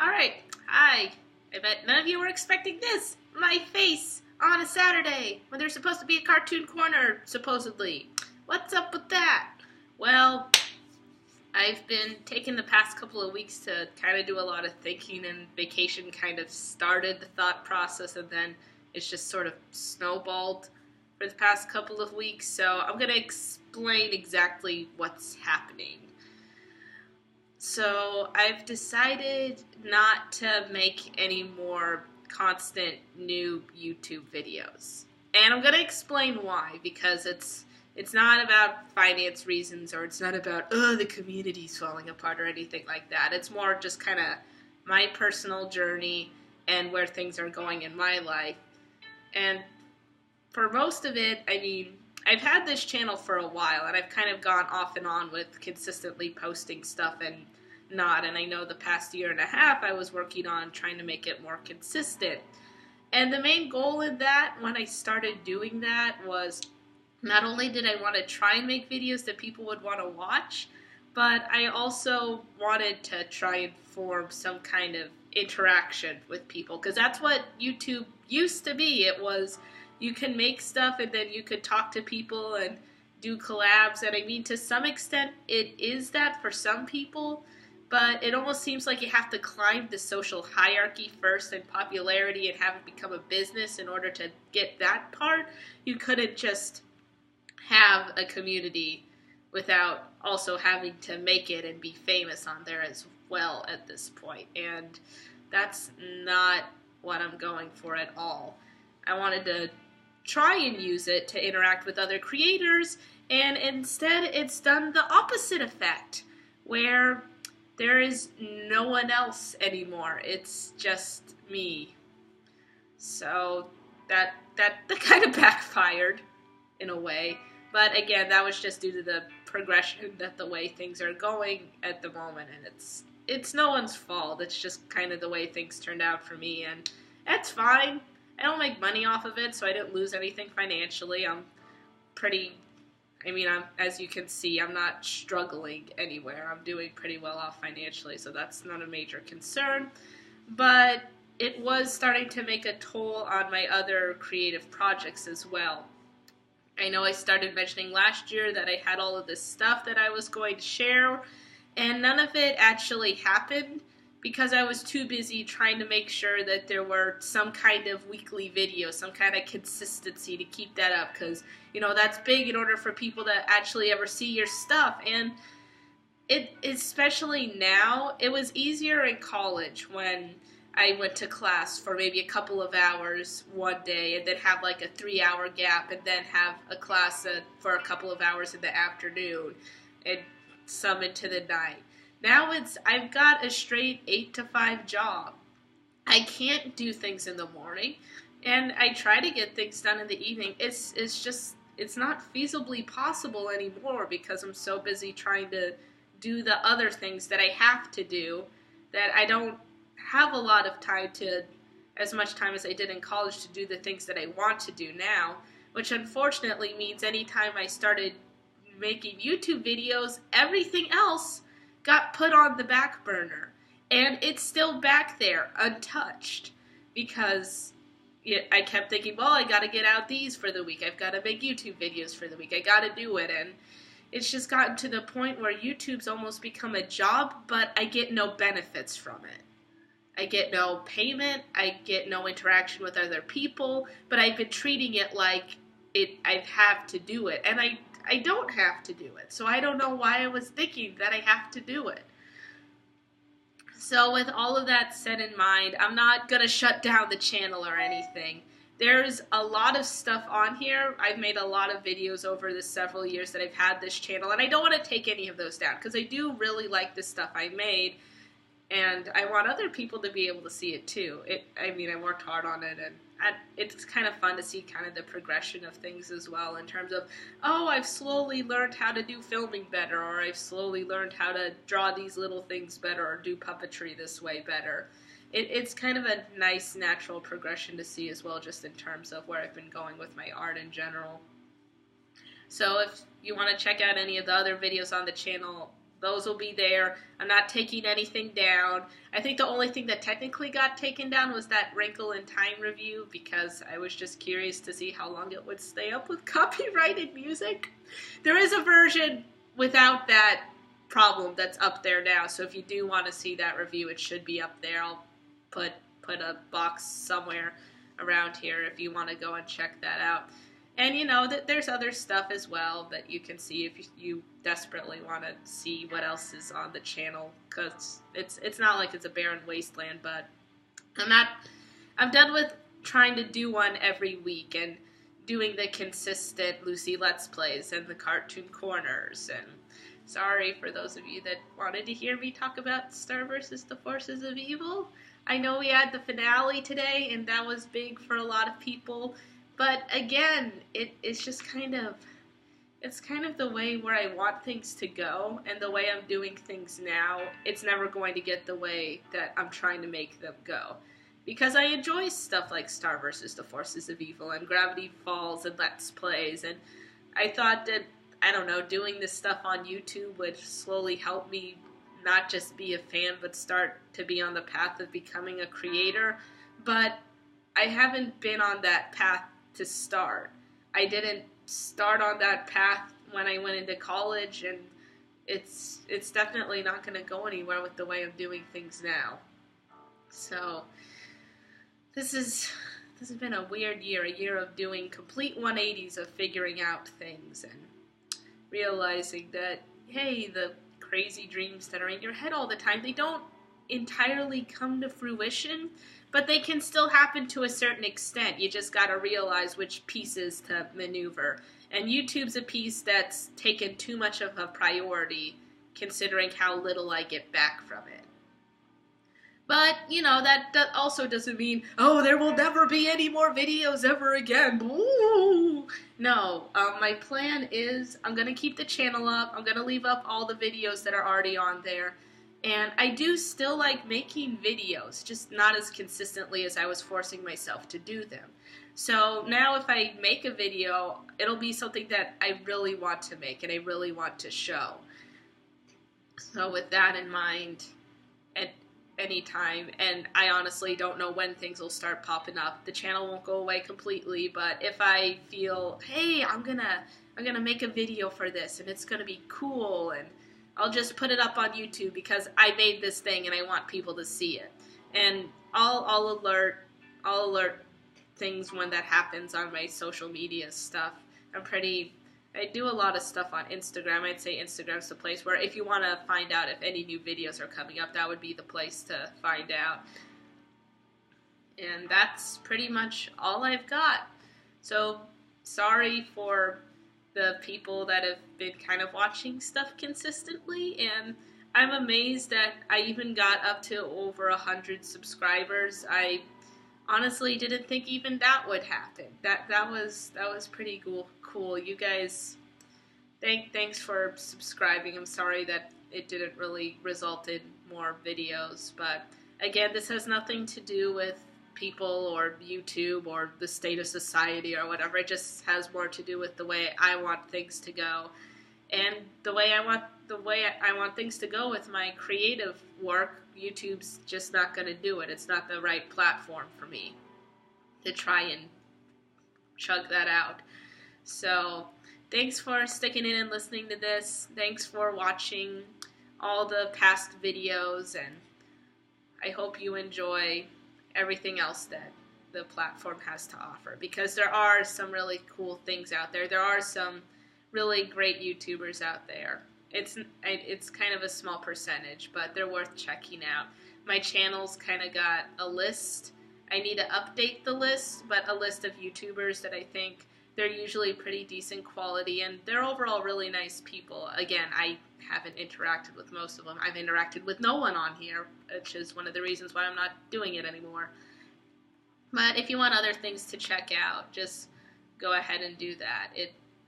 Alright, hi. I bet none of you were expecting this. My face on a Saturday when there's supposed to be a cartoon corner, supposedly. What's up with that? Well, I've been taking the past couple of weeks to kind of do a lot of thinking, and vacation kind of started the thought process, and then it's just sort of snowballed for the past couple of weeks. So I'm going to explain exactly what's happening. So I've decided not to make any more constant new YouTube videos. And I'm going to explain why, because it's not about finance reasons, or it's not about, the community's falling apart or anything like that. It's more just kind of my personal journey and where things are going in my life. And for most of it, I mean, I've had this channel for a while, and I've kind of gone off and on with consistently posting stuff and not. And I know the past year and a half I was working on trying to make it more consistent. And the main goal in that, when I started doing that, was not only did I want to try and make videos that people would want to watch, but I also wanted to try and form some kind of interaction with people, because that's what YouTube used to be. It was, you can make stuff and then you could talk to people and do collabs, and I mean, to some extent it is that for some people, but it almost seems like you have to climb the social hierarchy first in popularity and have it become a business in order to get that part. You couldn't just have a community without also having to make it and be famous on there as well at this point. And that's not what I'm going for at all. I wanted to try and use it to interact with other creators, and instead it's done the opposite effect, where there is no one else anymore. It's just me. So that kind of backfired in a way. But again, that was just due to the progression that the way things are going at the moment, and it's no one's fault. It's just kind of the way things turned out for me, and that's fine. I don't make money off of it, so I didn't lose anything financially. As you can see, I'm not struggling anywhere. I'm doing pretty well off financially, so that's not a major concern. But it was starting to make a toll on my other creative projects as well. I know I started mentioning last year that I had all of this stuff that I was going to share, and none of it actually happened because I was too busy trying to make sure that there were some kind of weekly video, some kind of consistency to keep that up, because, you know, that's big in order for people to actually ever see your stuff. And it, especially now, it was easier in college when I went to class for maybe a couple of hours one day and then have like a 3-hour gap and then have a class for a couple of hours in the afternoon and some into the night. Now I've got a straight 8 to 5 job. I can't do things in the morning, and I try to get things done in the evening. It's not feasibly possible anymore because I'm so busy trying to do the other things that I have to do that I don't have a lot of time to, as much time as I did in college, to do the things that I want to do now, which unfortunately means anytime I started making YouTube videos, everything else got put on the back burner. And it's still back there, untouched, because I kept thinking, well, I gotta get out these for the week, I've gotta make YouTube videos for the week, I gotta do it, and it's just gotten to the point where YouTube's almost become a job, but I get no benefits from it. I get no payment, I get no interaction with other people, but I've been treating it like I have to do it, and I don't have to do it, so I don't know why I was thinking that I have to do it. So with all of that said in mind, I'm not going to shut down the channel or anything. There's a lot of stuff on here. I've made a lot of videos over the several years that I've had this channel, and I don't want to take any of those down, because I do really like the stuff I made, and I want other people to be able to see it too. I worked hard on it, and it's kind of fun to see kind of the progression of things as well, in terms of, oh, I've slowly learned how to do filming better, or I've slowly learned how to draw these little things better, or do puppetry this way better. It's kind of a nice natural progression to see as well, just in terms of where I've been going with my art in general. So if you want to check out any of the other videos on the channel, those will be there. I'm not taking anything down. I think the only thing that technically got taken down was that Wrinkle in Time review, because I was just curious to see how long it would stay up with copyrighted music. There is a version without that problem that's up there now, so if you do want to see that review, it should be up there. I'll put a box somewhere around here if you want to go and check that out. And you know that there's other stuff as well that you can see if you desperately want to see what else is on the channel, because it's not like it's a barren wasteland. But I'm done with trying to do one every week and doing the consistent Lucy Let's Plays and the cartoon corners. And sorry for those of you that wanted to hear me talk about Star vs. the Forces of Evil. I know we had the finale today, and that was big for a lot of people. But again, it's just kind of the way where I want things to go, and the way I'm doing things now, it's never going to get the way that I'm trying to make them go. Because I enjoy stuff like Star vs. the Forces of Evil and Gravity Falls and Let's Plays, and I thought that, I don't know, doing this stuff on YouTube would slowly help me not just be a fan, but start to be on the path of becoming a creator. But I haven't been on that path to start. I didn't start on that path when I went into college, and it's definitely not going to go anywhere with the way I'm doing things now. So this has been a weird year, a year of doing complete 180s of figuring out things and realizing that, hey, the crazy dreams that are in your head all the time, they don't entirely come to fruition, but they can still happen to a certain extent. You just gotta realize which pieces to maneuver. And YouTube's a piece that's taken too much of a priority, considering how little I get back from it. But, you know, that also doesn't mean, oh, there will never be any more videos ever again. Ooh. No, my plan is I'm going to keep the channel up. I'm going to leave up all the videos that are already on there. And I do still like making videos, just not as consistently as I was forcing myself to do them. So now if I make a video, it'll be something that I really want to make and I really want to show. So with that in mind, at any time, and I honestly don't know when things will start popping up. The channel won't go away completely, but if I feel, hey, I'm gonna make a video for this and it's gonna be cool, and I'll just put it up on YouTube because I made this thing and I want people to see it. And I'll alert things when that happens on my social media stuff. I do a lot of stuff on Instagram. I'd say Instagram's the place where if you want to find out if any new videos are coming up, that would be the place to find out. And that's pretty much all I've got. So sorry for the people that have been kind of watching stuff consistently, and I'm amazed that I even got up to over 100 subscribers. I honestly didn't think even that would happen. That was pretty cool. You guys, thanks for subscribing. I'm sorry that it didn't really result in more videos, but again, this has nothing to do with people or YouTube or the state of society or whatever. It just has more to do with the way I want things to go, and the way I want things to go with my creative work. YouTube's just not going to do it. It's not the right platform for me to try and chug that out. So thanks for sticking in and listening to this. Thanks for watching all the past videos, and I hope you enjoy everything else that the platform has to offer, because there are some really cool things out there. There are some really great YouTubers out there. It's kind of a small percentage, but they're worth checking out. My channel's kind of got a list. I need to update the list, but a list of YouTubers that I think they're usually pretty decent quality, and they're overall really nice people. Again, I haven't interacted with most of them. I've interacted with no one on here, which is one of the reasons why I'm not doing it anymore. But if you want other things to check out, just go ahead and do that.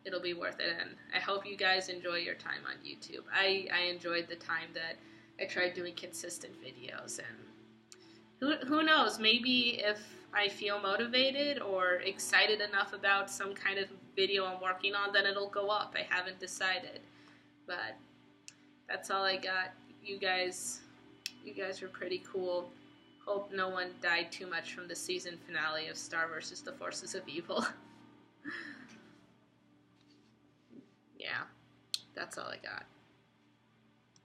It'll be worth it, and I hope you guys enjoy your time on YouTube. I enjoyed the time that I tried doing consistent videos, and who knows, maybe if I feel motivated or excited enough about some kind of video I'm working on, then it'll go up. I haven't decided, but That's all I got. You guys were pretty cool. Hope no one died too much from the season finale of Star vs. the Forces of Evil. Yeah, that's all I got.